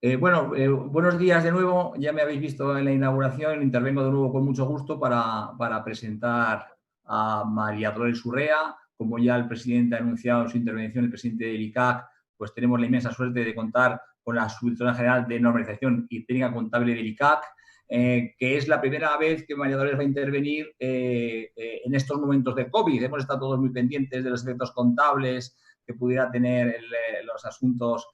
Buenos días de nuevo. Ya me habéis visto en la inauguración. Intervengo de nuevo con mucho gusto para presentar a María Dolores Urrea. Como ya el presidente ha anunciado en su intervención, el presidente del ICAC, pues tenemos la inmensa suerte de contar con la Subdirectora General de Normalización y Técnica Contable del ICAC, que es la primera vez que María Dolores va a intervenir en estos momentos de COVID. Hemos estado todos muy pendientes de los efectos contables que pudiera tener los asuntos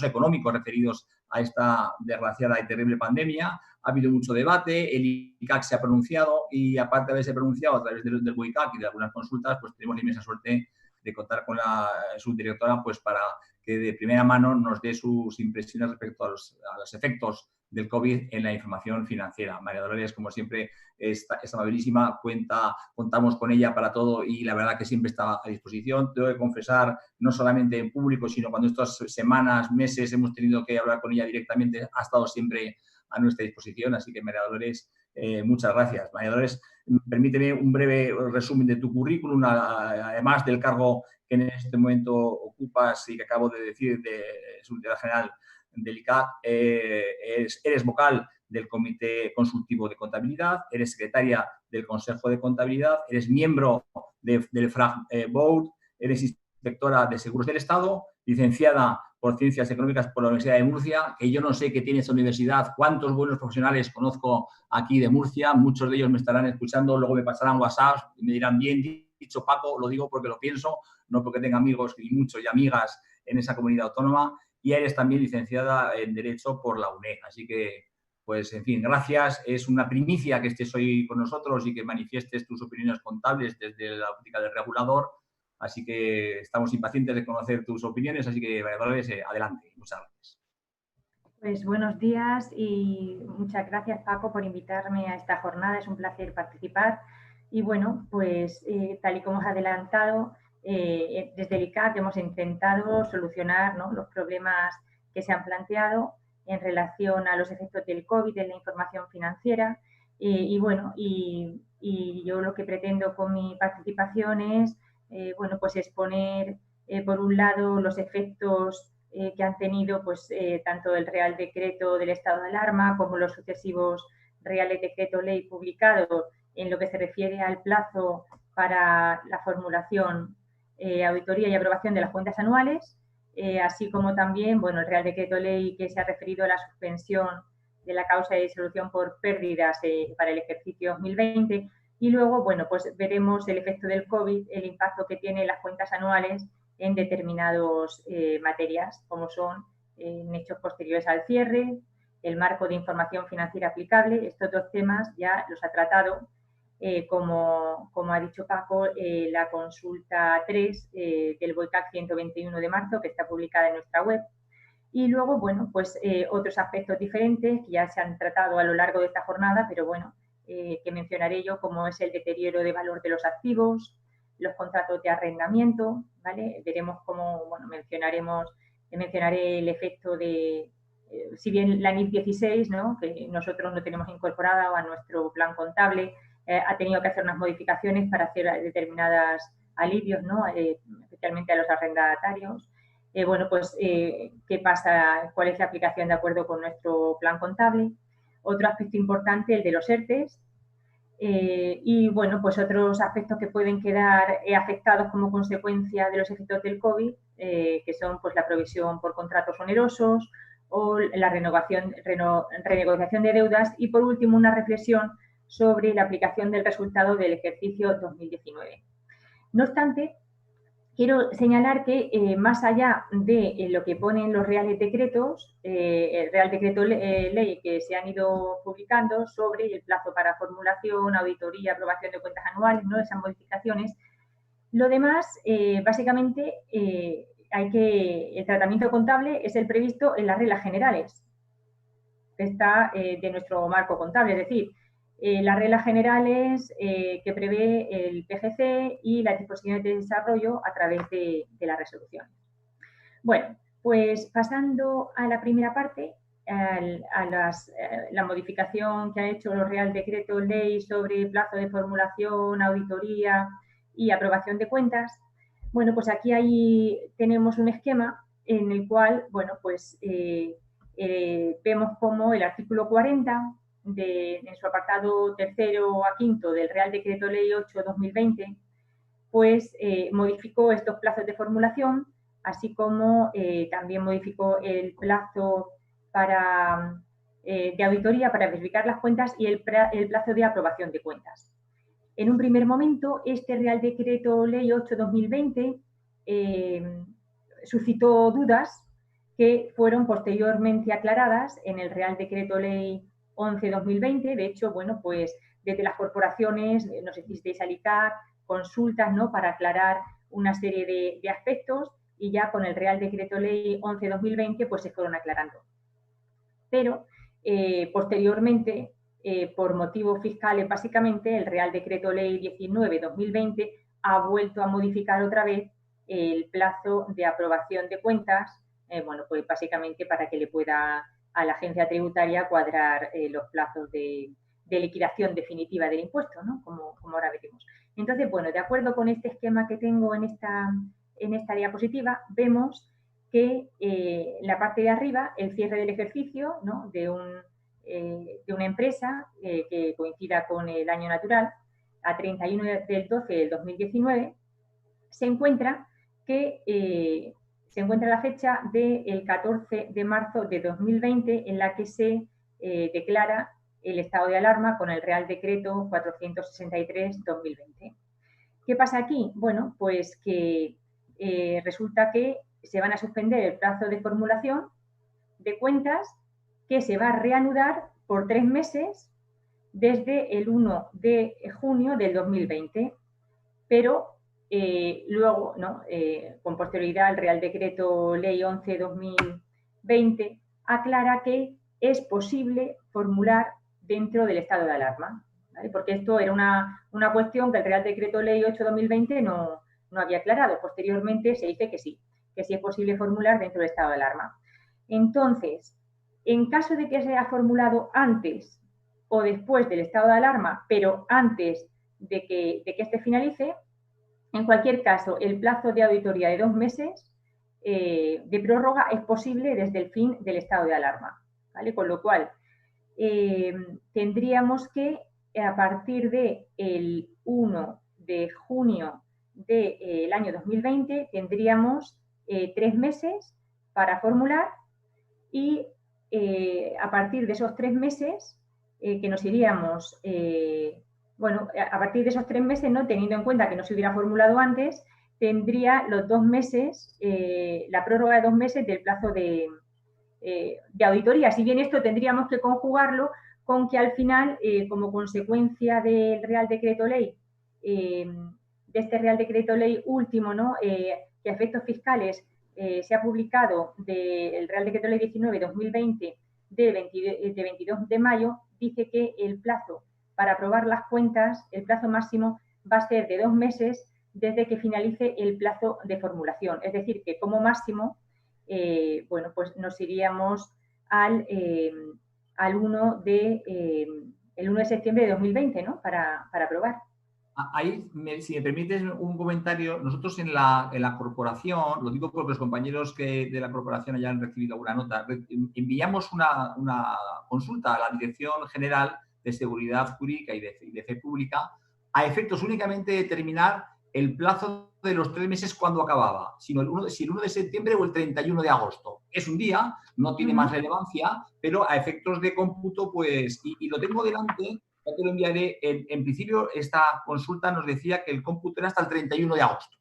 económicos referidos a esta desgraciada y terrible pandemia. Ha habido mucho debate, el ICAC se ha pronunciado y aparte de haberse pronunciado a través del ICAC y de algunas consultas, pues tenemos la inmensa suerte de contar con la subdirectora pues para que de primera mano nos dé sus impresiones respecto a los efectos del COVID en la información financiera. María Dolores, como siempre, es amabilísima, contamos con ella para todo y la verdad que siempre está a disposición. Tengo que confesar, no solamente en público, sino cuando estas semanas, meses hemos tenido que hablar con ella directamente, ha estado siempre a nuestra disposición. Así que, María Dolores, muchas gracias. María Dolores, permíteme un breve resumen de tu currículum, además del cargo que en este momento ocupas y que acabo de decir de subdirectora general del ICAC. Eres vocal del Comité Consultivo de Contabilidad, eres secretaria del Consejo de Contabilidad, eres miembro del FRAG Board, eres inspectora de Seguros del Estado, licenciada por Ciencias Económicas por la Universidad de Murcia, que yo no sé qué tiene esa universidad, cuántos buenos profesionales conozco aquí de Murcia, muchos de ellos me estarán escuchando, luego me pasarán WhatsApp y me dirán, bien dicho Paco, lo digo porque lo pienso, no porque tenga amigos y muchos y amigas en esa comunidad autónoma, y eres también licenciada en Derecho por la UNED. Así que, pues, en fin, gracias. Es una primicia que estés hoy con nosotros y que manifiestes tus opiniones contables desde la óptica del regulador. Así que estamos impacientes de conocer tus opiniones. Así que, Dolores, adelante. Muchas gracias. Pues buenos días y muchas gracias, Paco, por invitarme a esta jornada. Es un placer participar. Y bueno, pues tal y como has adelantado, desde el ICAC hemos intentado solucionar, ¿no?, los problemas que se han planteado en relación a los efectos del COVID en la información financiera. Y yo lo que pretendo con mi participación es, pues exponer, por un lado, los efectos que han tenido pues, tanto el Real Decreto del estado de alarma como los sucesivos Reales Decreto Ley publicados en lo que se refiere al plazo para la formulación, auditoría y aprobación de las cuentas anuales, así como también, bueno, el Real Decreto Ley que se ha referido a la suspensión de la causa de disolución por pérdidas para el ejercicio 2020. Y luego, bueno, pues veremos el efecto del COVID, el impacto que tiene las cuentas anuales en determinadas materias, como son en hechos posteriores al cierre, el marco de información financiera aplicable. Estos dos temas ya los ha tratado, como ha dicho Paco, la consulta 3 del BOICAC 121 de marzo, que está publicada en nuestra web. Y luego, bueno, pues otros aspectos diferentes que ya se han tratado a lo largo de esta jornada, pero bueno, que mencionaré yo, como es el deterioro de valor de los activos, los contratos de arrendamiento, ¿vale? Veremos cómo, bueno, mencionaré el efecto de, si bien la NIF 16, ¿no?, que nosotros no tenemos incorporada a nuestro plan contable, ha tenido que hacer unas modificaciones para hacer determinados alivios, ¿no?, especialmente a los arrendatarios. ¿Qué pasa? ¿Cuál es la aplicación de acuerdo con nuestro plan contable? Otro aspecto importante, el de los ERTES. Y bueno, pues otros aspectos que pueden quedar afectados como consecuencia de los efectos del COVID, que son pues la provisión por contratos onerosos o la renegociación de deudas, y por último una reflexión sobre la aplicación del resultado del ejercicio 2019. No obstante, quiero señalar que más allá de lo que ponen los reales decretos, el Real Decreto Ley que se han ido publicando sobre el plazo para formulación, auditoría, aprobación de cuentas anuales, ¿no?, esas modificaciones, lo demás, básicamente, el tratamiento contable es el previsto en las reglas generales de nuestro marco contable, es decir, las reglas generales que prevé el PGC y las disposiciones de desarrollo a través de la resolución. Bueno, pues pasando a la primera parte, la modificación que ha hecho el Real Decreto Ley sobre plazo de formulación, auditoría y aprobación de cuentas. Bueno, pues aquí tenemos un esquema en el cual, bueno, pues vemos cómo el artículo 40, en su apartado tercero a quinto del Real Decreto Ley 8/2020, pues modificó estos plazos de formulación, así como también modificó el plazo de auditoría para verificar las cuentas y el plazo de aprobación de cuentas. En un primer momento, este Real Decreto Ley 8/2020 suscitó dudas que fueron posteriormente aclaradas en el Real Decreto Ley 11/2020. De hecho, bueno, pues desde las corporaciones nos hicisteis al ICAC consultas, ¿no?, para aclarar una serie de aspectos, y ya con el Real Decreto Ley 11/2020 pues se fueron aclarando. Pero posteriormente, por motivos fiscales básicamente, el Real Decreto Ley 19/2020 ha vuelto a modificar otra vez el plazo de aprobación de cuentas, bueno, pues básicamente para que le pueda a la agencia tributaria cuadrar los plazos de liquidación definitiva del impuesto, ¿no?, como ahora veremos. Entonces, bueno, de acuerdo con este esquema que tengo en esta diapositiva, vemos que la parte de arriba, el cierre del ejercicio, ¿no?, de una empresa que coincida con el año natural, a 31 del 12 del 2019, se encuentra la fecha del 14 de marzo de 2020, en la que se declara el estado de alarma con el Real Decreto 463/2020. ¿Qué pasa aquí? Bueno, pues que resulta que se van a suspender el plazo de formulación de cuentas, que se va a reanudar por 3 meses desde el 1 de junio del 2020. Pero luego, ¿no?, con posterioridad, el Real Decreto Ley 11/2020 aclara que es posible formular dentro del estado de alarma, ¿vale? Porque esto era una cuestión que el Real Decreto Ley 8/2020 no había aclarado. Posteriormente se dice que sí es posible formular dentro del estado de alarma. Entonces, en caso de que sea formulado antes o después del estado de alarma, pero antes de que este finalice, en cualquier caso, el plazo de auditoría de 2 meses de prórroga es posible desde el fin del estado de alarma, ¿vale? Con lo cual, tendríamos que, a partir del 1 de junio del año 2020, tendríamos 3 meses para formular, y a partir de esos 3 meses que nos iríamos, bueno, a partir de esos 3 meses, ¿no?, teniendo en cuenta que no se hubiera formulado antes, tendría los 2 meses, la prórroga de 2 meses del plazo de auditoría. Si bien esto tendríamos que conjugarlo con que al final, como consecuencia del Real Decreto Ley, de este Real Decreto Ley último, ¿no?, que a efectos fiscales se ha publicado del Real Decreto Ley 19/2020 de 22 de mayo, dice que el plazo para aprobar las cuentas, el plazo máximo va a ser de 2 meses desde que finalice el plazo de formulación. Es decir, que como máximo, bueno, pues nos iríamos al 1 de septiembre de 2020, ¿no?, para aprobar. Ahí, si me permites un comentario, nosotros en la corporación, lo digo porque los compañeros de la corporación hayan recibido alguna nota, enviamos una consulta a la Dirección General de Seguridad Jurídica y de Fe Pública a efectos únicamente de determinar el plazo de los 3 meses cuando acababa, si el 1 de septiembre o el 31 de agosto. Es un día, no tiene más relevancia, pero a efectos de cómputo, pues, y lo tengo delante. Ya te lo enviaré. En principio, esta consulta nos decía que el cómputo era hasta el 31 de agosto.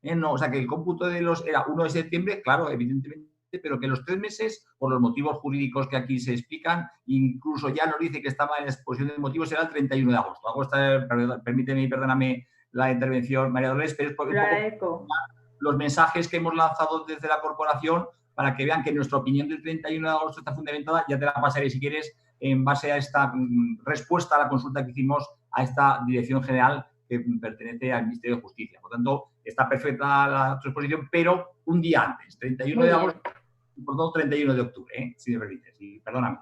No, o sea, que el cómputo era 1 de septiembre, claro, evidentemente, pero que los 3 meses, por los motivos jurídicos que aquí se explican, incluso ya nos dice que estaba en exposición de motivos, era el 31 de agosto. Permíteme y perdóname la intervención, María Dolores, pero es porque Lo agradezco. los mensajes que hemos lanzado desde la corporación para que vean que nuestra opinión del 31 de agosto está fundamentada. Ya te la pasaré si quieres, en base a esta respuesta a la consulta que hicimos a esta Dirección General que pertenece al Ministerio de Justicia. Por tanto, está perfecta la transposición, pero un día antes, 31 de agosto y por tanto 31 de octubre, si me permites. Y perdóname.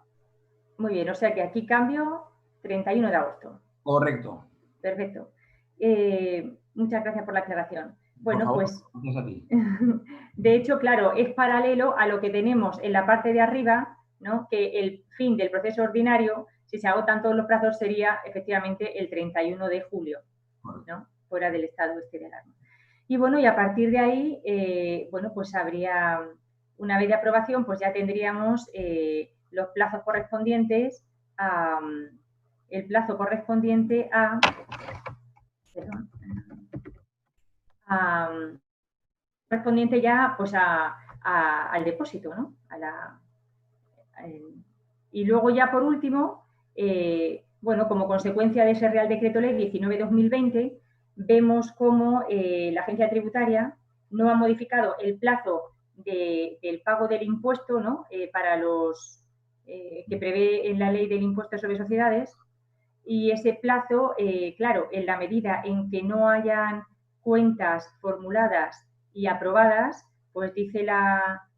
Muy bien, o sea que aquí cambio 31 de agosto. Correcto. Perfecto. Muchas gracias por la aclaración. Bueno, por favor, pues gracias a ti. de hecho, claro, es paralelo a lo que tenemos en la parte de arriba, ¿no? Que el fin del proceso ordinario, si se agotan todos los plazos, sería efectivamente el 31 de julio, ¿no? Fuera del estado este de alarma. Y bueno, y a partir de ahí, bueno, pues habría, una vez de aprobación, pues ya tendríamos los plazos correspondientes a, el plazo correspondiente a, perdón, a, correspondiente ya pues al depósito, ¿no? Y luego ya por último, bueno, como consecuencia de ese Real Decreto Ley 19/2020, vemos cómo la agencia tributaria no ha modificado el plazo del pago del impuesto, ¿no? Para los que prevé en la ley del impuesto sobre sociedades, y ese plazo, claro, en la medida en que no hayan cuentas formuladas y aprobadas, pues dice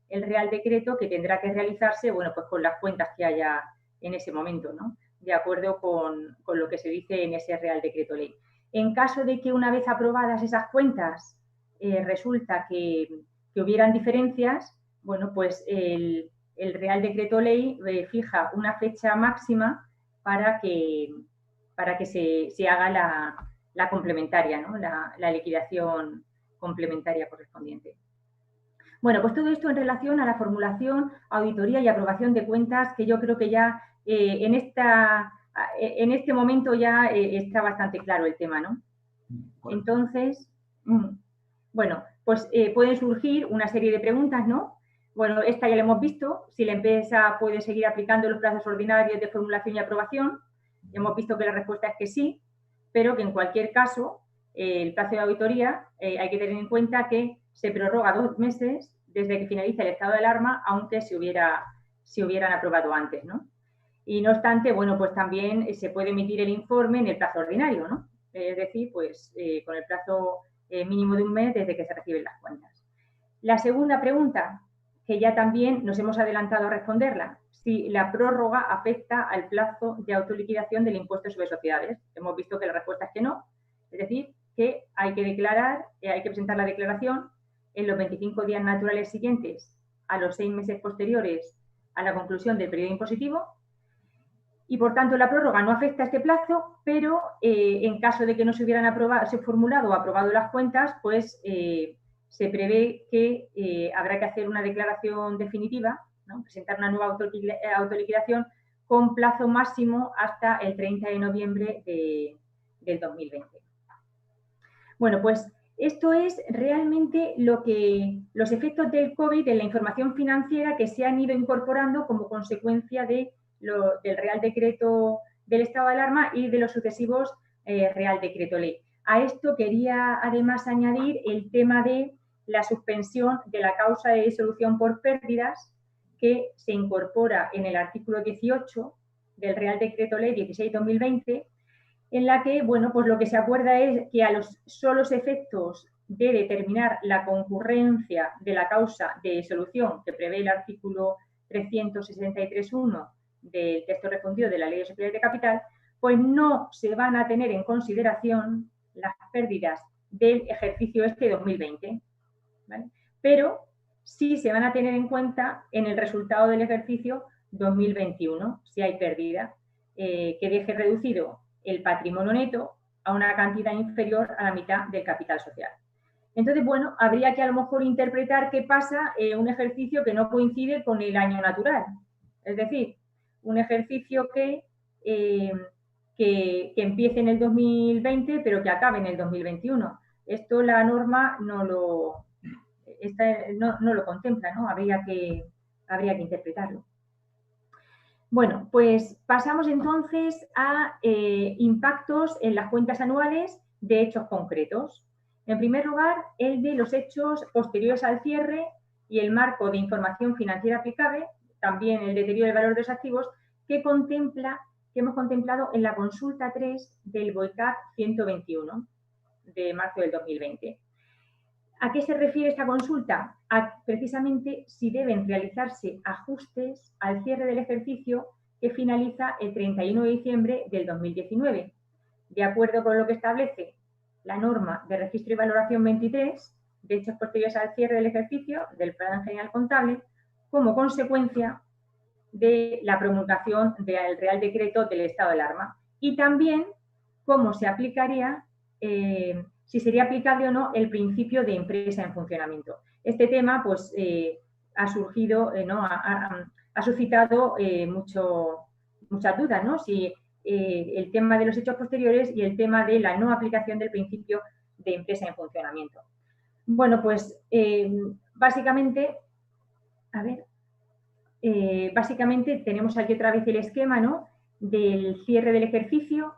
el Real Decreto que tendrá que realizarse, bueno, pues con las cuentas que haya en ese momento, ¿no? De acuerdo con lo que se dice en ese Real Decreto Ley. En caso de que una vez aprobadas esas cuentas resulta que hubieran diferencias, bueno, pues el Real Decreto Ley fija una fecha máxima para que se haga la complementaria, ¿no? La liquidación complementaria correspondiente. Bueno, pues todo esto en relación a la formulación, auditoría y aprobación de cuentas, que yo creo que ya en este momento ya está bastante claro el tema, ¿no? Entonces, bueno, pues pueden surgir una serie de preguntas, ¿no? Bueno, esta ya la hemos visto, si la empresa puede seguir aplicando los plazos ordinarios de formulación y aprobación. Hemos visto que la respuesta es que sí, pero que en cualquier caso el plazo de auditoría hay que tener en cuenta que se prorroga 2 meses desde que finalice el estado de alarma, aunque se hubieran aprobado antes, ¿no? Y no obstante, bueno, pues también se puede emitir el informe en el plazo ordinario, ¿no? Es decir, pues con el plazo mínimo de un mes desde que se reciben las cuentas. La segunda pregunta, que ya también nos hemos adelantado a responderla, si la prórroga afecta al plazo de autoliquidación del impuesto sobre sociedades. Hemos visto que la respuesta es que no, es decir, que hay que declarar, hay que presentar la declaración en los 25 días naturales siguientes a los 6 meses posteriores a la conclusión del periodo impositivo, y por tanto la prórroga no afecta a este plazo, pero en caso de que no se hubieran formulado o aprobado las cuentas, pues se prevé que habrá que hacer una declaración definitiva, ¿no? Presentar una nueva autoliquidación con plazo máximo hasta el 30 de noviembre del 2020. Bueno, pues esto es realmente los efectos del COVID en la información financiera que se han ido incorporando como consecuencia del Real Decreto del estado de alarma y de los sucesivos Real Decreto Ley. A esto quería además añadir el tema de la suspensión de la causa de disolución por pérdidas, que se incorpora en el artículo 18 del Real Decreto Ley 16/2020, en la que, bueno, pues lo que se acuerda es que a los solos efectos de determinar la concurrencia de la causa de disolución que prevé el artículo 363.1 del texto respondido de la Ley de Sociedades de Capital, pues no se van a tener en consideración las pérdidas del ejercicio este 2020, ¿vale? Pero sí se van a tener en cuenta en el resultado del ejercicio 2021, si hay pérdida, que deje reducido el patrimonio neto a una cantidad inferior a la mitad del capital social. Entonces, bueno, habría que a lo mejor interpretar qué pasa en un ejercicio que no coincide con el año natural. Es decir, un ejercicio que empiece en el 2020, pero que acabe en el 2021. Esto la norma no lo contempla, ¿no? Habría que interpretarlo. Bueno, pues pasamos entonces a impactos en las cuentas anuales de hechos concretos. En primer lugar, el de los hechos posteriores al cierre y el marco de información financiera aplicable, también el deterioro del valor de los activos, que hemos contemplado en la consulta 3 del BOICAC 121 de marzo del 2020. ¿A qué se refiere esta consulta? A precisamente si deben realizarse ajustes al cierre del ejercicio que finaliza el 31 de diciembre del 2019, de acuerdo con lo que establece la norma de registro y valoración 23 de hechos posteriores al cierre del ejercicio del Plan General Contable como consecuencia de la promulgación del Real Decreto del estado de alarma, y también cómo se aplicaría, si sería aplicable o no el principio de empresa en funcionamiento. Este tema pues ha surgido, ¿no? ha suscitado muchas dudas, ¿no? Si el tema de los hechos posteriores y el tema de la no aplicación del principio de empresa en funcionamiento. Bueno, pues básicamente, a ver, básicamente tenemos aquí otra vez el esquema, ¿no?, del cierre del ejercicio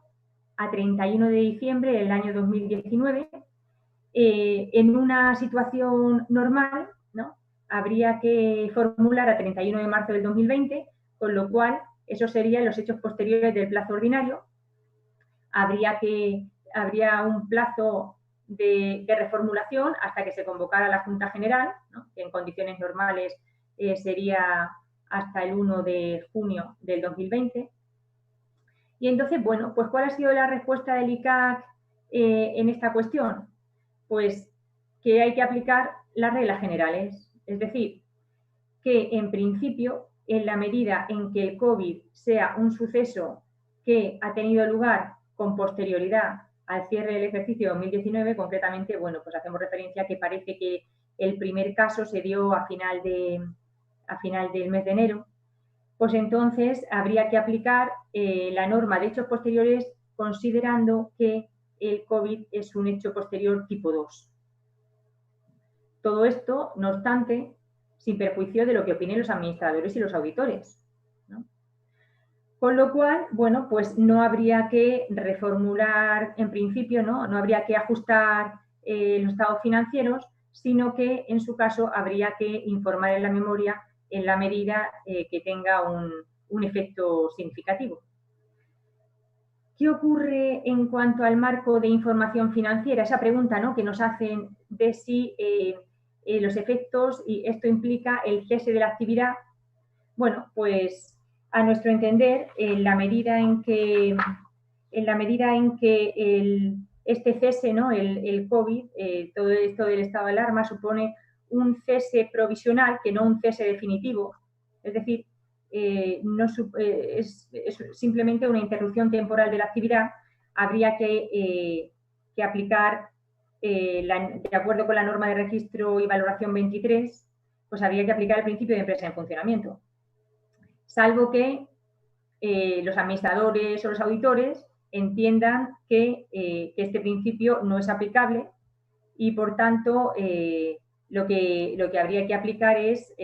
a 31 de diciembre del año 2019. En una situación normal, ¿no?, habría que formular a 31 de marzo del 2020, con lo cual esos serían los hechos posteriores del plazo ordinario. Habría un plazo de reformulación hasta que se convocara la Junta General, ¿no?, que en condiciones normales sería hasta el 1 de junio del 2020. Y entonces, bueno, pues ¿cuál ha sido la respuesta del ICAC en esta cuestión? Pues que hay que aplicar las reglas generales, es decir, que en principio, en la medida en que el COVID sea un suceso que ha tenido lugar con posterioridad al cierre del ejercicio 2019, concretamente, bueno, pues hacemos referencia a que parece que el primer caso se dio a final del mes de enero, pues entonces habría que aplicar la norma de hechos posteriores considerando que el COVID es un hecho posterior tipo 2. Todo esto, no obstante, sin perjuicio de lo que opinen los administradores y los auditores, ¿no? Con lo cual, bueno, pues no habría que reformular, en principio, no habría que ajustar los estados financieros, sino que en su caso habría que informar en la memoria en la medida que tenga un efecto significativo. ¿Qué ocurre en cuanto al marco de información financiera? Esa pregunta, ¿no?, que nos hacen de si los efectos, y esto implica el cese de la actividad. Bueno, pues a nuestro entender, en la medida en que este cese, ¿no?, el COVID, todo esto del estado de alarma supone un cese provisional, que no un cese definitivo. Es decir, es simplemente una interrupción temporal de la actividad. Habría que aplicar, de acuerdo con la norma de registro y valoración 23, pues habría que aplicar el principio de empresa en funcionamiento. Salvo que los administradores o los auditores entiendan que este principio no es aplicable y, por tanto, lo que habría que aplicar es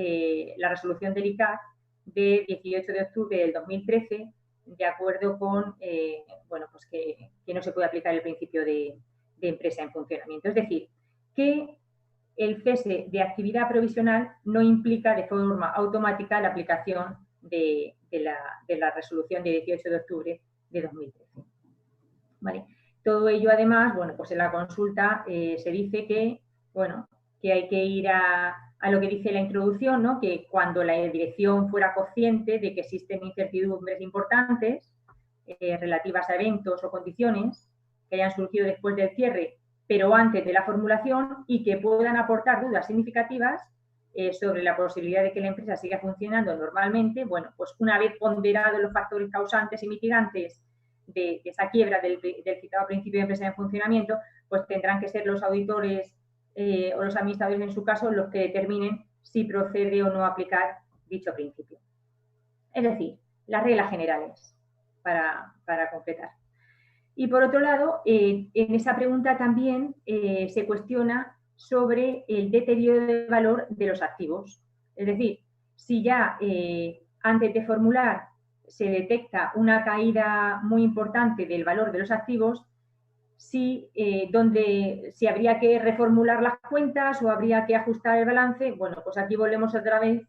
la resolución del ICAC de 18 de octubre del 2013, de acuerdo con bueno, pues que no se puede aplicar el principio de empresa en funcionamiento. Es decir, que el cese de actividad provisional no implica de forma automática la aplicación de la resolución de 18 de octubre de 2013. ¿Vale? Todo ello, además, bueno, pues en la consulta se dice que, bueno, que hay que ir a lo que dice la introducción, ¿no?, que cuando la dirección fuera consciente de que existen incertidumbres importantes relativas a eventos o condiciones que hayan surgido después del cierre, pero antes de la formulación, y que puedan aportar dudas significativas sobre la posibilidad de que la empresa siga funcionando normalmente, bueno, pues una vez ponderados los factores causantes y mitigantes de esa quiebra del citado principio de empresa en funcionamiento, pues tendrán que ser los auditores o los administradores, en su caso, los que determinen si procede o no aplicar dicho principio. Es decir, las reglas generales, para completar. Y por otro lado, en esa pregunta también se cuestiona sobre el deterioro de valor de los activos. Es decir, si ya antes de formular se detecta una caída muy importante del valor de los activos, si habría que reformular las cuentas o habría que ajustar el balance. Bueno, pues aquí volvemos otra vez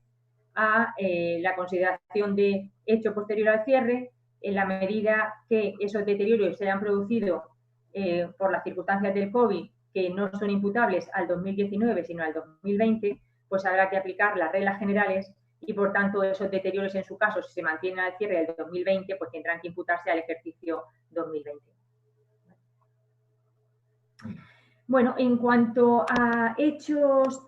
a la consideración de hecho posterior al cierre, en la medida que esos deterioros se hayan producido por las circunstancias del COVID, que no son imputables al 2019, sino al 2020, pues habrá que aplicar las reglas generales y, por tanto, esos deterioros, en su caso, si se mantienen al cierre del 2020, pues tendrán que imputarse al ejercicio 2020. Bueno, en cuanto a hechos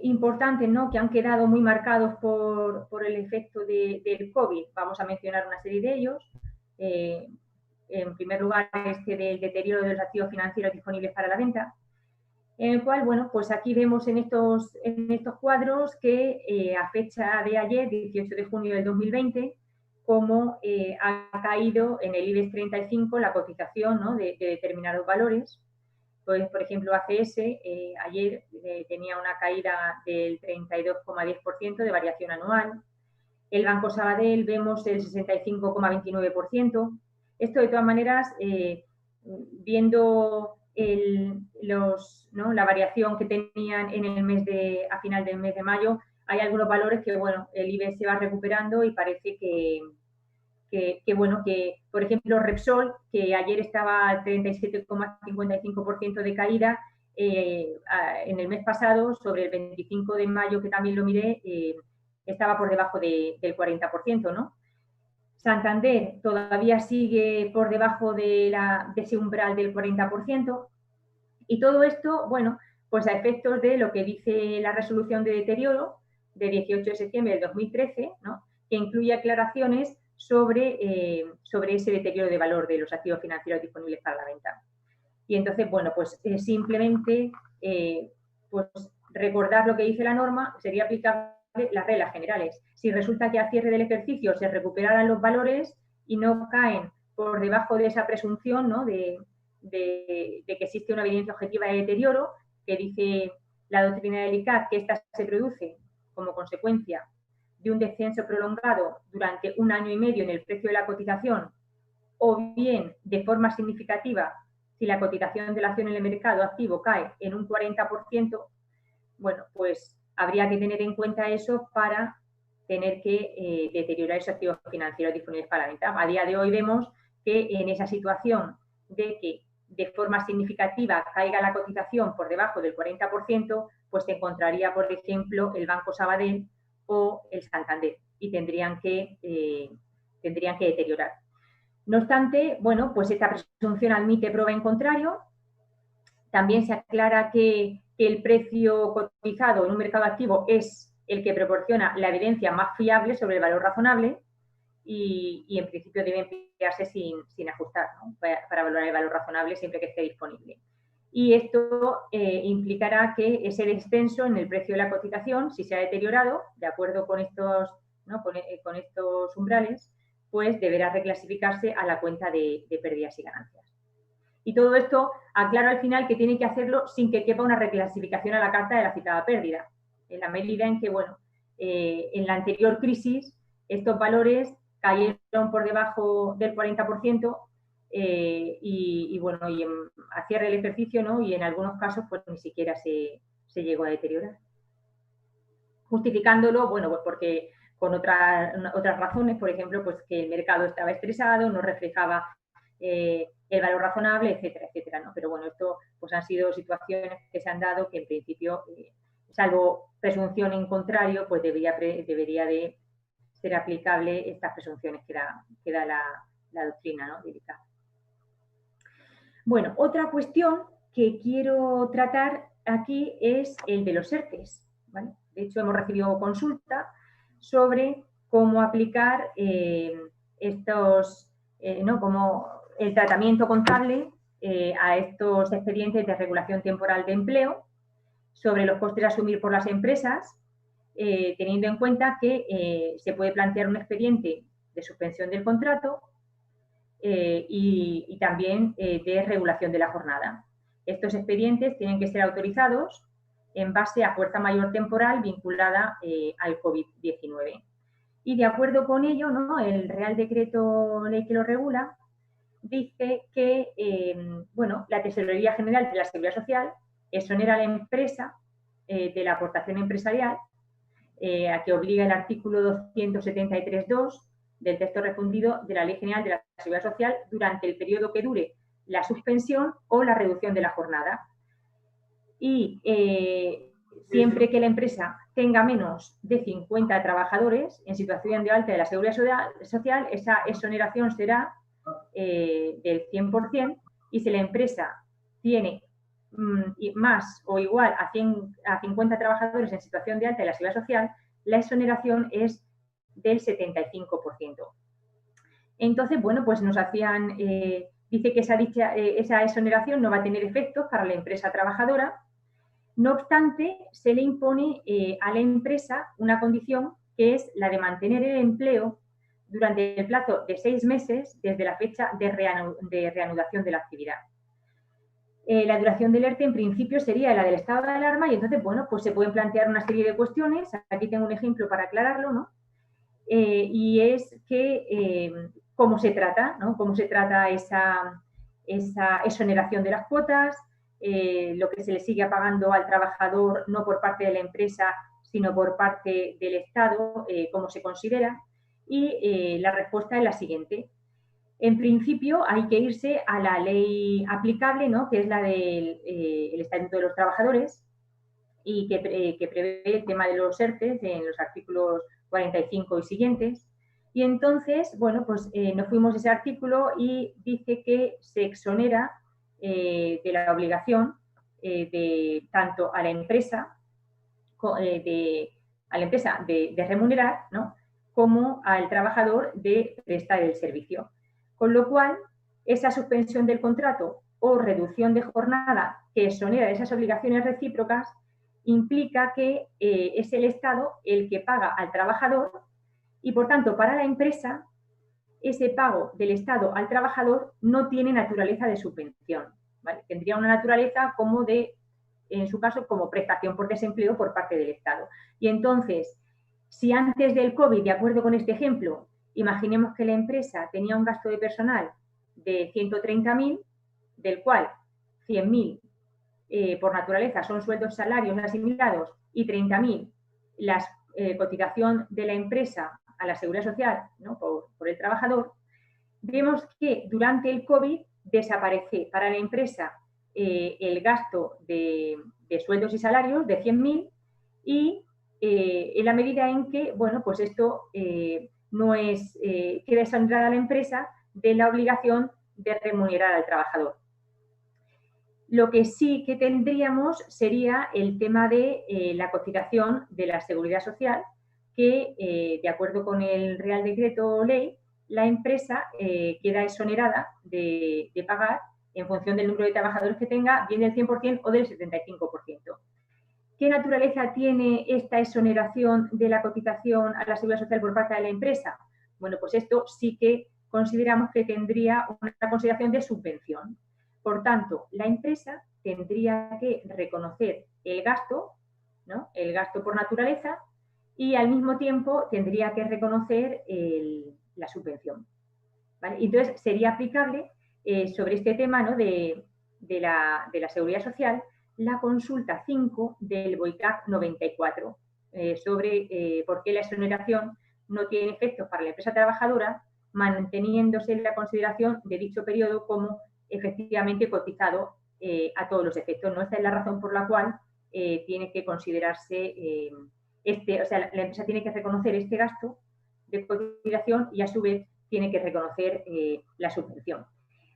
importantes, ¿no?, que han quedado muy marcados por el efecto del COVID, vamos a mencionar una serie de ellos. En primer lugar, este del deterioro de los activos financieros disponibles para la venta, en el cual, bueno, pues aquí vemos en estos cuadros que a fecha de ayer, 18 de junio del 2020, cómo ha caído en el IBEX 35 la cotización, ¿no?, de determinados valores. Pues, por ejemplo, ACS ayer tenía una caída del 32,10% de variación anual. El Banco Sabadell vemos el 65,29%. Esto, de todas maneras, viendo la variación que tenían en el mes a final del mes de mayo, hay algunos valores que, bueno, el IBEX se va recuperando y parece que, bueno, que, por ejemplo, Repsol, que ayer estaba al 37,55% de caída, en el mes pasado, sobre el 25 de mayo, que también lo miré, estaba por debajo del 40%, ¿no? Santander todavía sigue por debajo de ese umbral del 40%. Y todo esto, bueno, pues a efectos de lo que dice la resolución de deterioro de 18 de septiembre del 2013, ¿no?, que incluye aclaraciones sobre ese deterioro de valor de los activos financieros disponibles para la venta. Y entonces, bueno, pues simplemente pues recordar lo que dice la norma, sería aplicable las reglas generales. Si resulta que a cierre del ejercicio se recuperaran los valores y no caen por debajo de esa presunción, ¿no?, de que existe una evidencia objetiva de deterioro, que dice la doctrina del ICAC que esta se produce como consecuencia de un descenso prolongado durante 1 año y medio en el precio de la cotización, o bien de forma significativa si la cotización de la acción en el mercado activo cae en un 40%, bueno, pues habría que tener en cuenta eso para tener que deteriorar esos activos financieros disponibles para la venta. A día de hoy vemos que en esa situación de que de forma significativa caiga la cotización por debajo del 40%, pues se encontraría, por ejemplo, el Banco Sabadell o el Santander, y tendrían que deteriorar. No obstante, bueno, pues esta presunción admite prueba en contrario. También se aclara que el precio cotizado en un mercado activo es el que proporciona la evidencia más fiable sobre el valor razonable, y en principio debe emplearse sin ajustar, ¿no?, para valorar el valor razonable siempre que esté disponible. Y esto implicará que ese descenso en el precio de la cotización, si se ha deteriorado, de acuerdo con estos, ¿no?, con estos umbrales, pues deberá reclasificarse a la cuenta de pérdidas y ganancias. Y todo esto, aclaro al final que tiene que hacerlo sin que quepa una reclasificación a la carta de la citada pérdida, en la medida en que, bueno, en la anterior crisis estos valores cayeron por debajo del 40%, y bueno, a cierre del ejercicio, ¿no?, y en algunos casos pues ni siquiera se llegó a deteriorar. Justificándolo, bueno, pues porque con otras razones, por ejemplo, pues que el mercado estaba estresado, no reflejaba el valor razonable, etcétera, etcétera, ¿no? Pero bueno, esto pues han sido situaciones que se han dado que en principio, salvo presunción en contrario, pues debería de ser aplicable estas presunciones que da la doctrina, ¿no?, del ICAC. Bueno, otra cuestión que quiero tratar aquí es el de los ERTEs, ¿vale? De hecho, hemos recibido consulta sobre cómo aplicar ¿no?, como el tratamiento contable a estos expedientes de regulación temporal de empleo, sobre los costes a asumir por las empresas, teniendo en cuenta que se puede plantear un expediente de suspensión del contrato y también de regulación de la jornada. Estos expedientes tienen que ser autorizados en base a fuerza mayor temporal vinculada al COVID-19. Y de acuerdo con ello, ¿no?, el Real Decreto Ley que lo regula dice que bueno, la Tesorería General de la Seguridad Social exonera a la empresa de la aportación empresarial, a que obliga el artículo 273.2 del texto refundido de la Ley General de la Seguridad Social durante el periodo que dure la suspensión o la reducción de la jornada. Y siempre que la empresa tenga menos de 50 trabajadores en situación de alta de la Seguridad Social, esa exoneración será del 100%, y si la empresa tiene y más o igual a 50 trabajadores en situación de alta de la Seguridad Social, la exoneración es del 75%. Entonces, bueno, pues nos hacían, dice que esa exoneración no va a tener efectos para la empresa trabajadora. No obstante, se le impone a la empresa una condición que es la de mantener el empleo durante el plazo de 6 meses desde la fecha de reanudación de la actividad. La duración del ERTE en principio sería la del estado de alarma y entonces, bueno, pues se pueden plantear una serie de cuestiones. Aquí tengo un ejemplo para aclararlo, ¿no? Y es que cómo se trata, ¿no? Cómo se trata esa exoneración de las cuotas, lo que se le sigue pagando al trabajador no por parte de la empresa, sino por parte del Estado, cómo se considera. Y la respuesta es la siguiente. En principio hay que irse a la ley aplicable, ¿no? Que es la del Estatuto de los Trabajadores y que prevé el tema de los ERTE en los artículos 45 y siguientes. Y entonces, bueno, pues nos fuimos a ese artículo y dice que se exonera de la obligación de tanto a la empresa de remunerar, ¿no? Como al trabajador de prestar el servicio. Con lo cual, esa suspensión del contrato o reducción de jornada que exonera de esas obligaciones recíprocas implica que es el Estado el que paga al trabajador y, por tanto, para la empresa, ese pago del Estado al trabajador no tiene naturaleza de subvención, ¿vale? Tendría una naturaleza como de, en su caso, como prestación por desempleo por parte del Estado. Y entonces, si antes del COVID, de acuerdo con este ejemplo, imaginemos que la empresa tenía un gasto de personal de 130.000, del cual 100.000 por naturaleza son sueldos salarios asimilados y 30.000 la cotización de la empresa a la Seguridad Social, ¿no? por el trabajador, vemos que durante el COVID desaparece para la empresa el gasto de sueldos y salarios de 100.000 y en la medida en que, bueno, pues esto no es, queda exonerada a la empresa de la obligación de remunerar al trabajador. Lo que sí que tendríamos sería el tema de la cotización de la Seguridad Social, que de acuerdo con el Real Decreto Ley, la empresa queda exonerada de pagar en función del número de trabajadores que tenga, bien del 100% o del 75%. ¿Qué naturaleza tiene esta exoneración de la cotización a la Seguridad Social por parte de la empresa? Bueno, pues esto sí que consideramos que tendría una consideración de subvención. Por tanto, la empresa tendría que reconocer el gasto, ¿no? El gasto por naturaleza, y al mismo tiempo tendría que reconocer la subvención, ¿vale? Entonces, sería aplicable sobre este tema, ¿no? de la Seguridad Social la consulta 5 del BOICAC 94 sobre por qué la exoneración no tiene efectos para la empresa trabajadora, manteniéndose la consideración de dicho periodo como efectivamente cotizado a todos los efectos. ¿No? Esta es la razón por la cual tiene que considerarse o sea, la empresa tiene que reconocer este gasto de cotización y a su vez tiene que reconocer la subvención.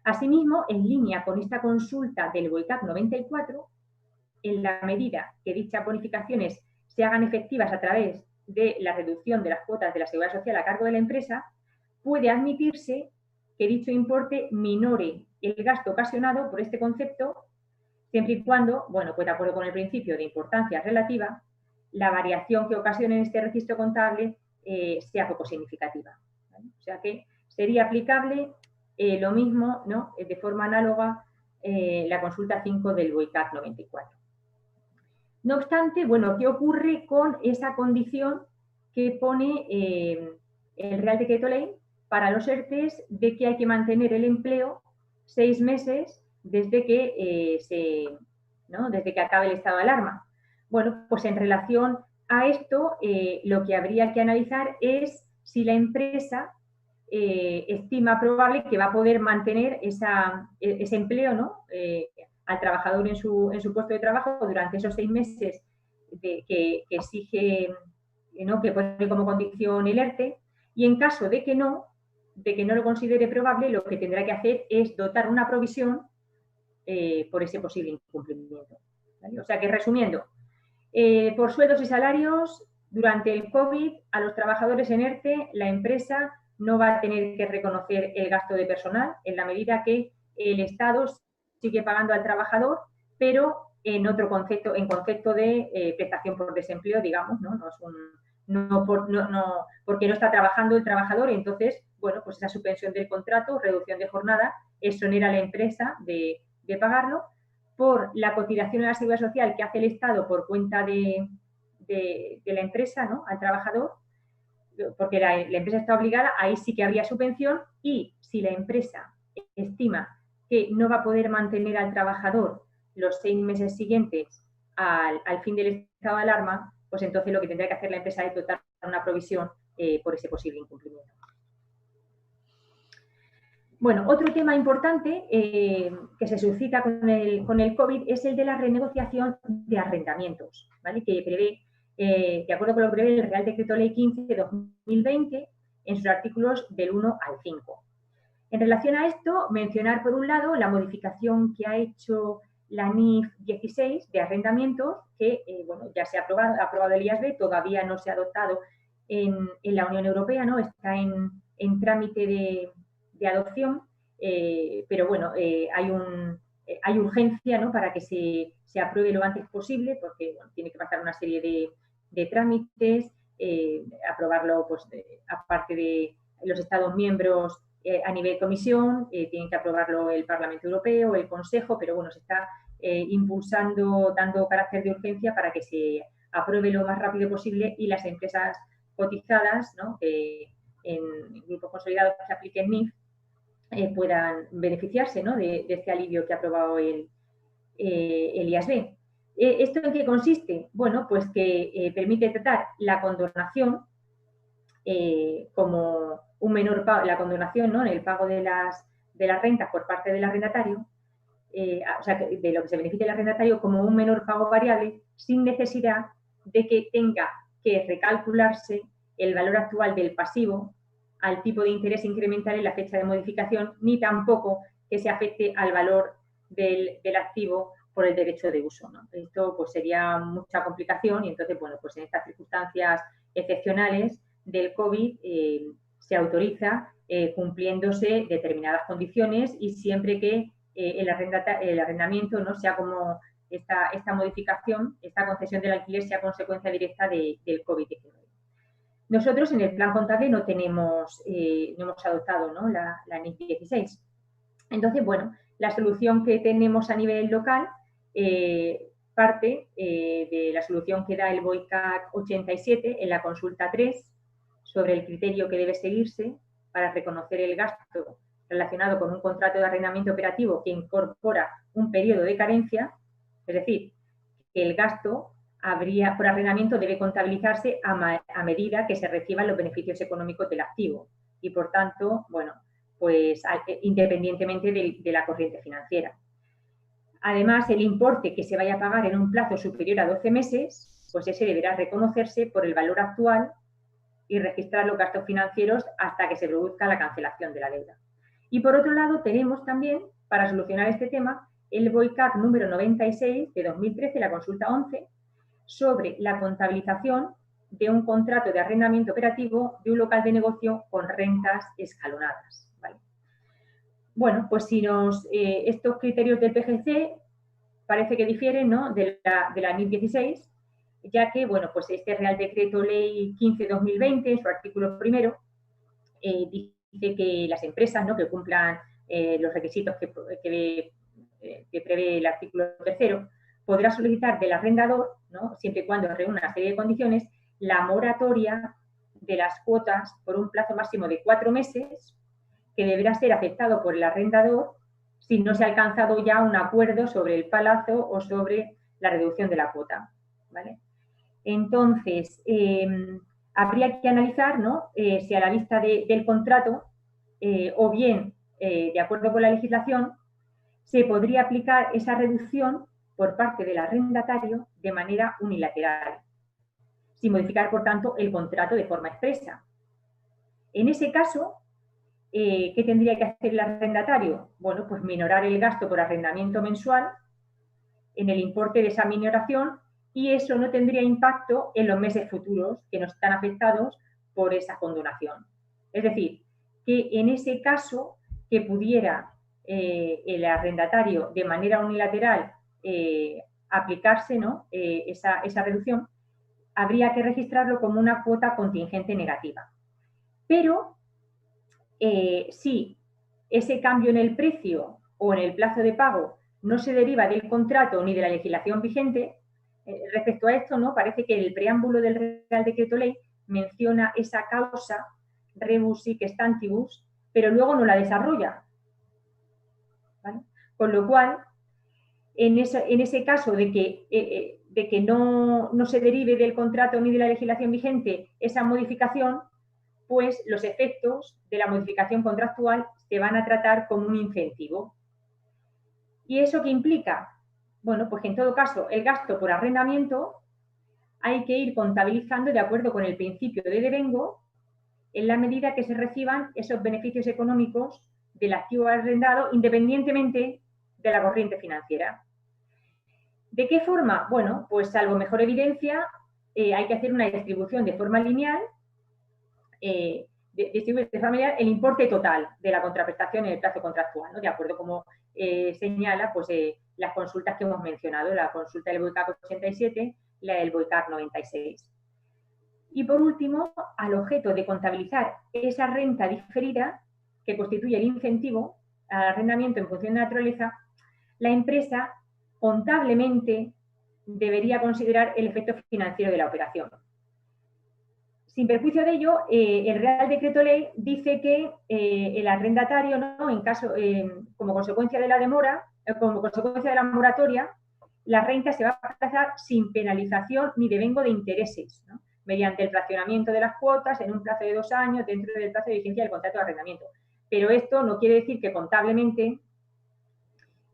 Asimismo, en línea con esta consulta del BOICAC 94, en la medida que dichas bonificaciones se hagan efectivas a través de la reducción de las cuotas de la Seguridad Social a cargo de la empresa, puede admitirse que dicho importe minore el gasto ocasionado por este concepto, siempre y cuando, bueno, pues de acuerdo con el principio de importancia relativa, la variación que ocasione en este registro contable sea poco significativa, ¿vale? O sea que sería aplicable lo mismo, ¿no? De forma análoga la consulta 5 del BOICAC 94. No obstante, bueno, ¿qué ocurre con esa condición que pone el Real Decreto Ley para los ERTEs de que hay que mantener el empleo 6 meses desde que, desde que acabe el estado de alarma? Bueno, pues en relación a esto, lo que habría que analizar es si la empresa estima probable que va a poder mantener ese empleo, ¿no? Al trabajador en su puesto de trabajo durante esos 6 meses que exige, ¿no? Que pone como condición el ERTE, y en caso de que no lo considere probable, lo que tendrá que hacer es dotar una provisión por ese posible incumplimiento, ¿vale? O sea que, resumiendo, por sueldos y salarios, durante el COVID, a los trabajadores en ERTE, la empresa no va a tener que reconocer el gasto de personal en la medida que el Estado sigue pagando al trabajador, pero en otro concepto, en concepto de prestación por desempleo, digamos, ¿no? Porque no está trabajando el trabajador, y entonces, bueno, pues esa suspensión del contrato, reducción de jornada, exonera a la empresa de pagarlo. Por la cotización a la Seguridad Social que hace el Estado por cuenta de la empresa, ¿no?, al trabajador, porque la empresa está obligada, ahí sí que habría subvención, y si la empresa estima que no va a poder mantener al trabajador los 6 meses siguientes al fin del estado de alarma, pues entonces lo que tendría que hacer la empresa es dotar una provisión por ese posible incumplimiento. Bueno, otro tema importante que se suscita con el COVID es el de la renegociación de arrendamientos, ¿vale? Que prevé, de acuerdo con lo que prevé el Real Decreto Ley 15 de 2020 en sus artículos del 1 al 5. En relación a esto, mencionar por un lado la modificación que ha hecho la NIF 16 de arrendamientos, que bueno, ya se ha aprobado el IASB, todavía no se ha adoptado en la Unión Europea, ¿no? Está en trámite de adopción, pero bueno, hay urgencia, ¿no?, para que se apruebe lo antes posible, porque bueno, tiene que pasar una serie de trámites, aprobarlo, pues, aparte de los Estados miembros a nivel comisión, tienen que aprobarlo el Parlamento Europeo, el Consejo, pero bueno, se está impulsando, dando carácter de urgencia para que se apruebe lo más rápido posible y las empresas cotizadas, ¿no?, en grupos consolidados que apliquen NIF, puedan beneficiarse, ¿no?, de este alivio que ha aprobado el IASB. ¿Esto en qué consiste? Bueno, pues que permite tratar la condonación como un menor pago, la condonación, ¿no?, en el pago de las rentas por parte del arrendatario, o sea, de lo que se beneficia el arrendatario, como un menor pago variable, sin necesidad de que tenga que recalcularse el valor actual del pasivo al tipo de interés incremental en la fecha de modificación, ni tampoco que se afecte al valor del activo por el derecho de uso, ¿no? Esto pues sería mucha complicación, y entonces, bueno, pues en estas circunstancias excepcionales del COVID se autoriza cumpliéndose determinadas condiciones, y siempre que el arrendamiento no sea como esta modificación, esta concesión del alquiler sea consecuencia directa del COVID-19. Nosotros en el plan contable no hemos adoptado, ¿no?, la NIF 16. Entonces, bueno, la solución que tenemos a nivel local parte de la solución que da el BOICAC 87 en la consulta 3 sobre el criterio que debe seguirse para reconocer el gasto relacionado con un contrato de arrendamiento operativo que incorpora un periodo de carencia, es decir, que el gasto por arrendamiento debe contabilizarse a medida que se reciban los beneficios económicos del activo, y por tanto, bueno, pues independientemente de la corriente financiera. Además, el importe que se vaya a pagar en un plazo superior a 12 meses, pues ese deberá reconocerse por el valor actual y registrar los gastos financieros hasta que se produzca la cancelación de la deuda. Y por otro lado, tenemos también, para solucionar este tema, el BOICAC número 96 de 2013, la consulta 11, sobre la contabilización de un contrato de arrendamiento operativo de un local de negocio con rentas escalonadas, ¿vale? Bueno, pues si estos criterios del PGC parece que difieren, ¿no?, de la NIF 16, ya que, bueno, pues este Real Decreto Ley 15/2020, en su artículo primero, dice que las empresas, ¿no?, que cumplan los requisitos que prevé el artículo tercero, podrá solicitar del arrendador, ¿no?, siempre y cuando reúna una serie de condiciones, la moratoria de las cuotas por un plazo máximo de 4 meses, que deberá ser aceptado por el arrendador si no se ha alcanzado ya un acuerdo sobre el plazo o sobre la reducción de la cuota, ¿vale? Entonces, habría que analizar, ¿no?, si a la vista del contrato o bien, de acuerdo con la legislación, se podría aplicar esa reducción por parte del arrendatario de manera unilateral, sin modificar, por tanto, el contrato de forma expresa. En ese caso, ¿qué tendría que hacer el arrendatario? Bueno, pues minorar el gasto por arrendamiento mensual en el importe de esa minoración, y eso no tendría impacto en los meses futuros que no están afectados por esa condonación. Es decir, que en ese caso que pudiera el arrendatario de manera unilateral aplicarse, ¿no? esa reducción, habría que registrarlo como una cuota contingente negativa. Pero si ese cambio en el precio o en el plazo de pago no se deriva del contrato ni de la legislación vigente, respecto a esto, ¿no? Parece que el preámbulo del Real Decreto Ley menciona esa causa rebus sic stantibus, pero luego no la desarrolla, ¿vale? Con lo cual, en ese caso de que no se derive del contrato ni de la legislación vigente esa modificación, pues los efectos de la modificación contractual se van a tratar como un incentivo. ¿Y eso qué implica? Bueno, pues que en todo caso el gasto por arrendamiento hay que ir contabilizando de acuerdo con el principio de devengo en la medida que se reciban esos beneficios económicos del activo arrendado independientemente de la corriente financiera. ¿De qué forma? Bueno, pues salvo mejor evidencia, hay que hacer una distribución de forma lineal, distribuir de forma lineal el importe total de la contraprestación en el plazo contractual, ¿no? De acuerdo como señala pues, las consultas que hemos mencionado, la consulta del BOICAC 87, la del BOICAC 96. Y por último, al objeto de contabilizar esa renta diferida que constituye el incentivo al arrendamiento en función de naturaleza, la empresa contablemente debería considerar el efecto financiero de la operación. Sin perjuicio de ello, el Real Decreto Ley dice que el arrendatario, ¿no? En caso, como consecuencia de la demora, como consecuencia de la moratoria, la renta se va a pasar sin penalización ni devengo de intereses, ¿no? Mediante el fraccionamiento de las cuotas en un plazo de 2 años dentro del plazo de vigencia del contrato de arrendamiento. Pero esto no quiere decir que contablemente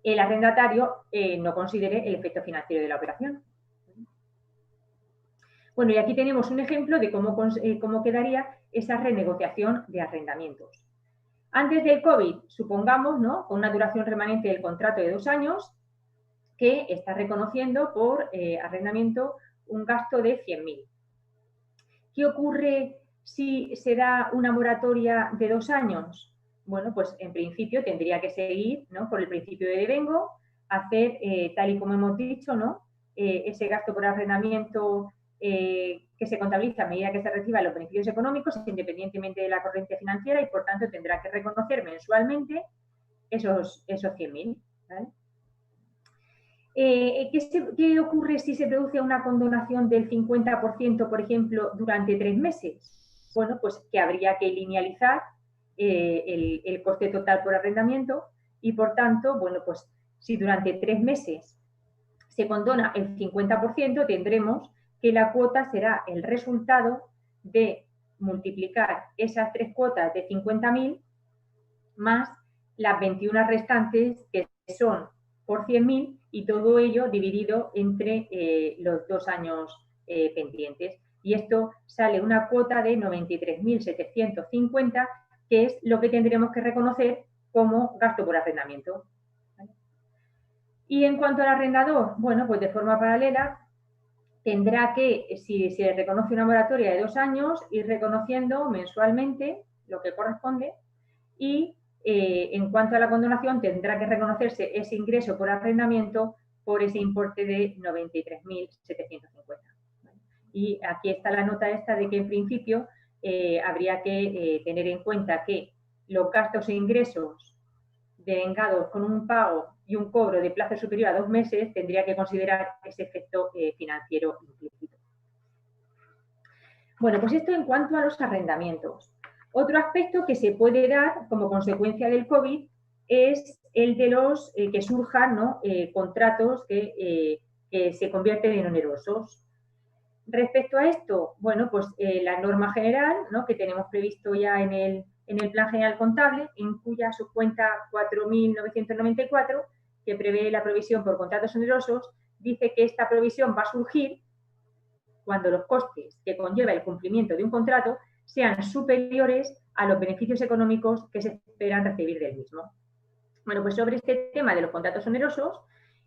el arrendatario no considere el efecto financiero de la operación. Bueno, y aquí tenemos un ejemplo de cómo quedaría esa renegociación de arrendamientos. Antes del COVID, supongamos, ¿no? Con una duración remanente del contrato de 2 años, que está reconociendo por arrendamiento un gasto de 100.000. ¿Qué ocurre si se da una moratoria de 2 años? Bueno, pues en principio tendría que seguir, ¿no? Por el principio de devengo, hacer, tal y como hemos dicho, ¿no? Ese gasto por arrendamiento que se contabiliza a medida que se reciban los beneficios económicos, independientemente de la corriente financiera, y por tanto tendrá que reconocer mensualmente esos 100.000. ¿Vale? ¿Qué ocurre si se produce una condonación del 50%, por ejemplo, durante 3 meses? Bueno, pues que habría que linealizar el coste total por arrendamiento y, por tanto, bueno, pues si durante 3 meses se condona el 50%, tendremos que la cuota será el resultado de multiplicar esas 3 cuotas de 50.000 más las 21 restantes, que son por 100.000, y todo ello dividido entre los 2 años pendientes. Y esto sale una cuota de 93.750, que es lo que tendremos que reconocer como gasto por arrendamiento. Y en cuanto al arrendador, bueno, pues de forma paralela tendrá que, si se reconoce una moratoria de 2 años, ir reconociendo mensualmente lo que corresponde, y en cuanto a la condonación tendrá que reconocerse ese ingreso por arrendamiento por ese importe de 93.750. Y aquí está la nota esta de que en principio habría que tener en cuenta que los gastos e ingresos devengados con un pago y un cobro de plazo superior a 2 meses tendría que considerar ese efecto financiero implícito. Bueno, pues esto en cuanto a los arrendamientos. Otro aspecto que se puede dar como consecuencia del COVID es el de los que surjan, ¿no? Contratos que se convierten en onerosos. Respecto a esto, bueno, pues la norma general, ¿no? Que tenemos previsto ya en el Plan General Contable, en cuya subcuenta 4.994, que prevé la provisión por contratos onerosos, dice que esta provisión va a surgir cuando los costes que conlleva el cumplimiento de un contrato sean superiores a los beneficios económicos que se esperan recibir del mismo. Bueno, pues sobre este tema de los contratos onerosos,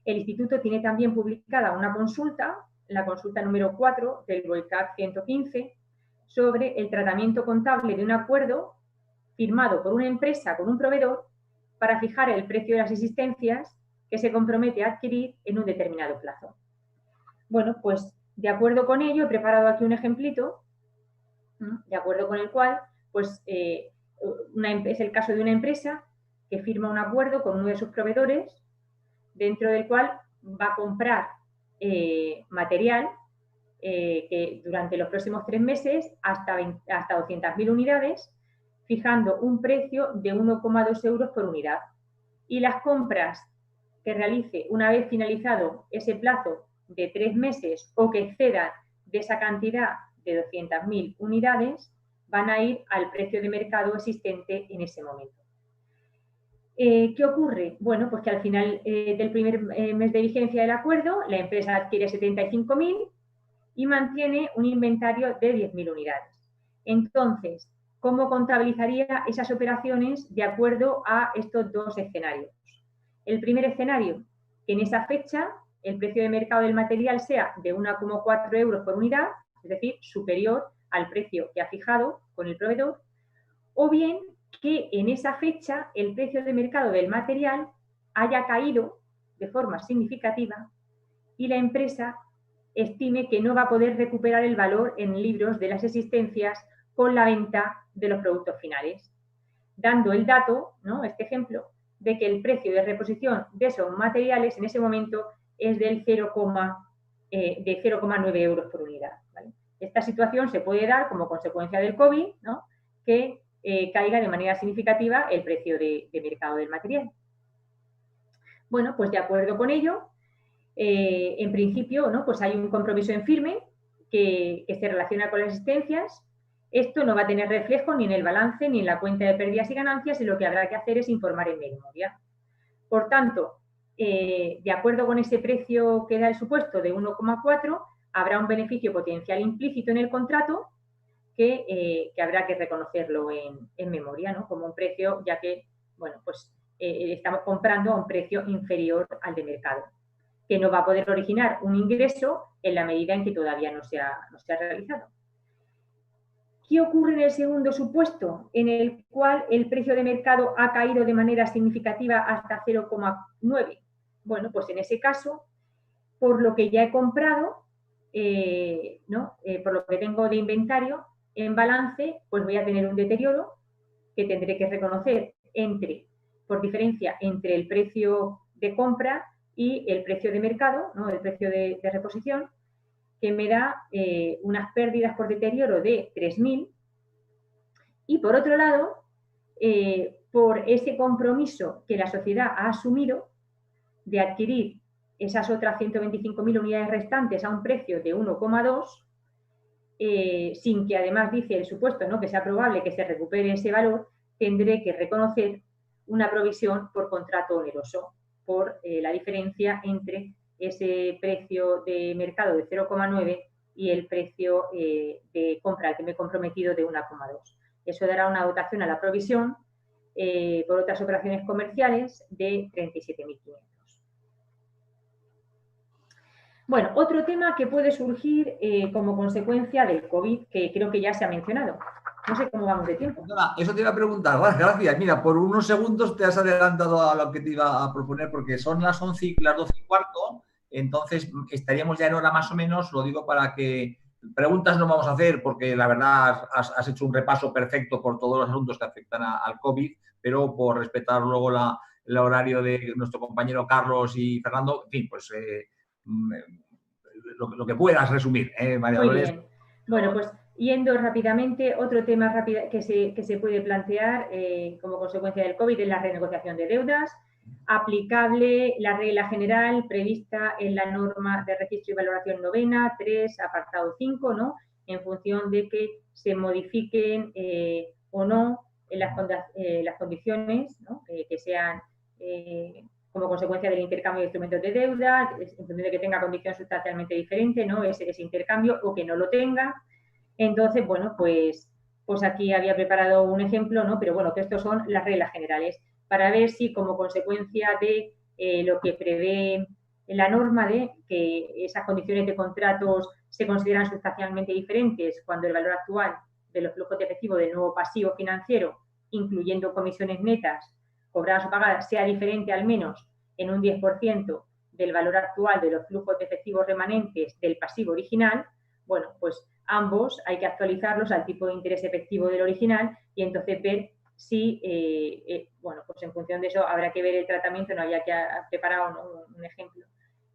el Instituto tiene también publicada una consulta, la consulta número 4 del BOICAD 115, sobre el tratamiento contable de un acuerdo firmado por una empresa con un proveedor para fijar el precio de las existencias que se compromete a adquirir en un determinado plazo. Bueno, pues de acuerdo con ello, he preparado aquí un ejemplito, de acuerdo con el cual, pues es el caso de una empresa que firma un acuerdo con uno de sus proveedores, dentro del cual va a comprar material que durante los próximos 3 meses hasta 200.000 unidades, fijando un precio de 1,2 euros por unidad. Y las compras que realice una vez finalizado ese plazo de 3 meses o que excedan de esa cantidad de 200.000 unidades van a ir al precio de mercado existente en ese momento. ¿Qué ocurre? Bueno, pues que al final del primer mes de vigencia del acuerdo, la empresa adquiere 75.000 y mantiene un inventario de 10.000 unidades. Entonces, ¿cómo contabilizaría esas operaciones de acuerdo a estos dos escenarios? El primer escenario, que en esa fecha el precio de mercado del material sea de 1,4 euros por unidad, es decir, superior al precio que ha fijado con el proveedor, o bien que en esa fecha el precio de mercado del material haya caído de forma significativa y la empresa estime que no va a poder recuperar el valor en libros de las existencias con la venta de los productos finales, dando el dato, ¿no?, este ejemplo, de que el precio de reposición de esos materiales en ese momento es del 0,9 euros por unidad, ¿vale? Esta situación se puede dar como consecuencia del COVID, ¿no?, que caiga de manera significativa el precio de mercado del material. Bueno, pues de acuerdo con ello, en principio, ¿no?, pues hay un compromiso en firme que se relaciona con las existencias. Esto no va a tener reflejo ni en el balance ni en la cuenta de pérdidas y ganancias, y lo que habrá que hacer es informar en memoria. Por tanto, de acuerdo con ese precio que da el supuesto de 1,4, habrá un beneficio potencial implícito en el contrato que habrá que reconocerlo en memoria, ¿no?, como un precio, ya que, bueno, pues estamos comprando a un precio inferior al de mercado, que no va a poder originar un ingreso en la medida en que todavía no se ha realizado. ¿Qué ocurre en el segundo supuesto, en el cual el precio de mercado ha caído de manera significativa hasta 0,9? Bueno, pues en ese caso, por lo que ya he comprado, por lo que tengo de inventario, en balance, pues voy a tener un deterioro que tendré que reconocer por diferencia entre el precio de compra y el precio de mercado, ¿no?, el precio de reposición, que me da unas pérdidas por deterioro de 3.000. Y por otro lado, por ese compromiso que la sociedad ha asumido de adquirir esas otras 125.000 unidades restantes a un precio de 1,2, sin que además dice el supuesto, ¿no?, que sea probable que se recupere ese valor, tendré que reconocer una provisión por contrato oneroso, por la diferencia entre ese precio de mercado de 0,9 y el precio de compra al que me he comprometido de 1,2. Eso dará una dotación a la provisión por otras operaciones comerciales de 37.500. Bueno, otro tema que puede surgir como consecuencia del COVID, que creo que ya se ha mencionado. No sé cómo vamos de tiempo. Eso te iba a preguntar. Gracias. Mira, por unos segundos te has adelantado a lo que te iba a proponer, porque son las 11 y las 12 y cuarto, entonces estaríamos ya en hora más o menos. Lo digo para que preguntas no vamos a hacer, porque la verdad has hecho un repaso perfecto por todos los asuntos que afectan al COVID, pero por respetar luego el horario de nuestro compañero Carlos y Fernando, en fin, pues lo que puedas resumir, María Dolores. Muy bien. Bueno, pues yendo rápidamente, otro tema que se puede plantear como consecuencia del COVID es la renegociación de deudas, aplicable la regla general prevista en la norma de registro y valoración novena, 3, apartado 5, ¿no?, en función de que se modifiquen o no las condiciones, ¿no?, que sean como consecuencia del intercambio de instrumentos de deuda, en función de que tenga condición sustancialmente diferente, ¿no?, ese intercambio, o que no lo tenga. Entonces, bueno, pues pues aquí había preparado un ejemplo, ¿no? Pero bueno, que estos son las reglas generales, para ver si como consecuencia de lo que prevé la norma de que esas condiciones de contratos se consideran sustancialmente diferentes cuando el valor actual de los flujos de efectivo del nuevo pasivo financiero, incluyendo comisiones netas cobradas o pagadas, sea diferente al menos en un 10% del valor actual de los flujos de efectivos remanentes del pasivo original, bueno, pues ambos hay que actualizarlos al tipo de interés efectivo del original y entonces ver si, bueno, pues en función de eso habrá que ver el tratamiento, no había que preparar un ejemplo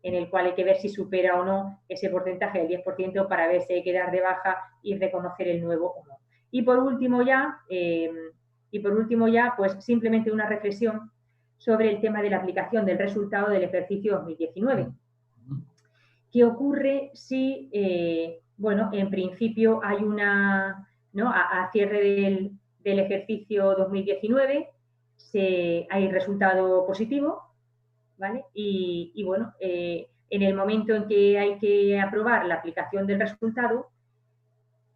en el cual hay que ver si supera o no ese porcentaje del 10% para ver si hay que dar de baja y reconocer el nuevo o no. Y por último ya, pues simplemente una reflexión sobre el tema de la aplicación del resultado del ejercicio 2019. ¿Qué ocurre si, bueno, en principio hay una, ¿no? A cierre del ejercicio 2019 hay resultado positivo, ¿vale? Y bueno, en el momento en que hay que aprobar la aplicación del resultado,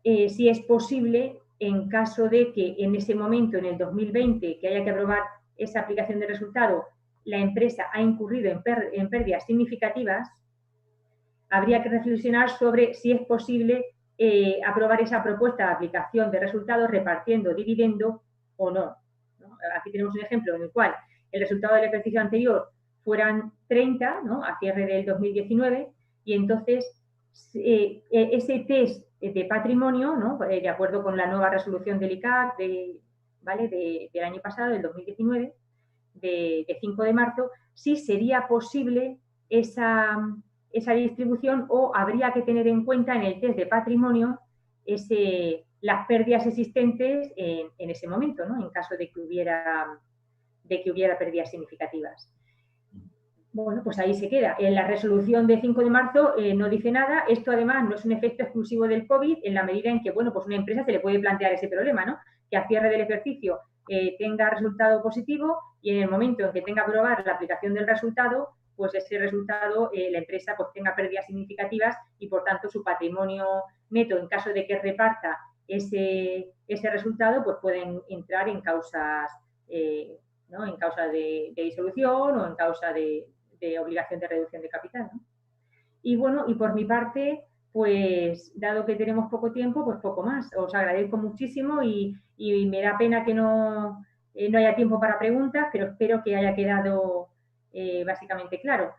si es posible, en caso de que en ese momento, en el 2020, que haya que aprobar esa aplicación del resultado, la empresa ha incurrido en pérdidas significativas, habría que reflexionar sobre si es posible aprobar esa propuesta de aplicación de resultados repartiendo dividendo o no. Aquí tenemos un ejemplo en el cual el resultado del ejercicio anterior fueran 30, ¿no? A cierre del 2019, y entonces ese test de patrimonio, ¿no? De acuerdo con la nueva resolución del ICAC ¿vale? del año pasado, del 2019, de 5 de marzo, sí sería posible esa distribución o habría que tener en cuenta en el test de patrimonio las pérdidas existentes en ese momento, ¿no? En caso de que hubiera pérdidas significativas. Bueno, pues ahí se queda. En la resolución de 5 de marzo no dice nada. Esto además no es un efecto exclusivo del COVID en la medida en que, bueno, pues una empresa se le puede plantear ese problema, ¿no? Que a cierre del ejercicio tenga resultado positivo y en el momento en que tenga que aprobar la aplicación del resultado, pues ese resultado, la empresa pues tenga pérdidas significativas y por tanto su patrimonio neto, en caso de que reparta ese resultado, pues pueden entrar en causas, ¿no? En causa de disolución o en causa de obligación de reducción de capital, ¿no? Y bueno, y por mi parte, pues dado que tenemos poco tiempo, pues poco más. Os agradezco muchísimo y me da pena que no haya tiempo para preguntas, pero espero que haya quedado básicamente claro.